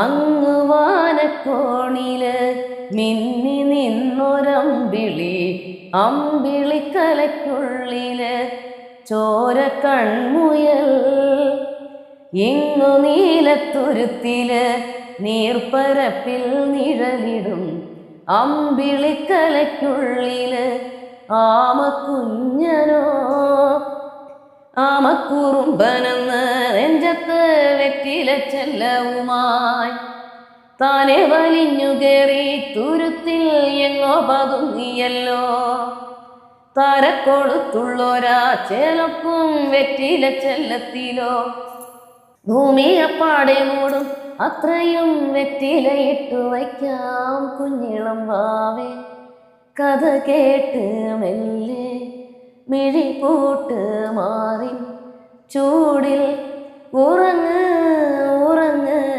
അങ്ങ് വാനക്കോണില് മിന്നി നിന്നൊരമ്പിളി, അമ്പിളിക്കലയ്ക്കുള്ളില് ചോര കൺമുയൽ. ഇങ്ങു നീലത്തുരുത്തില് നീർപ്പരപ്പിൽ നിഴലിടും അമ്പിളിക്കലയ്ക്കുള്ളില് ആമക്കുഞ്ഞനോ. ആമക്കുറുമ്പനെന്ന് നെഞ്ചത്ത് വെറ്റില ചെല്ലവുമായി താനെ വലിഞ്ഞു കയറി തുരുത്തിൽ എങ്ങോ പതുങ്ങിയല്ലോ. തരക്കൊളുത്തുള്ളൊരാ ചേലക്കും വെറ്റില ചെല്ലത്തിലോ. ഭൂമിയപ്പാടെ മൂടും അത്രയും വെറ്റിലയിട്ടു വയ്ക്കാം കുഞ്ഞിളം വാവേ. കഥ കേട്ട് മെല്ലെ മിഴി പൂട്ട് മാറി ചൂടിൽ ഉറങ്ങ് ഉറങ്ങ്.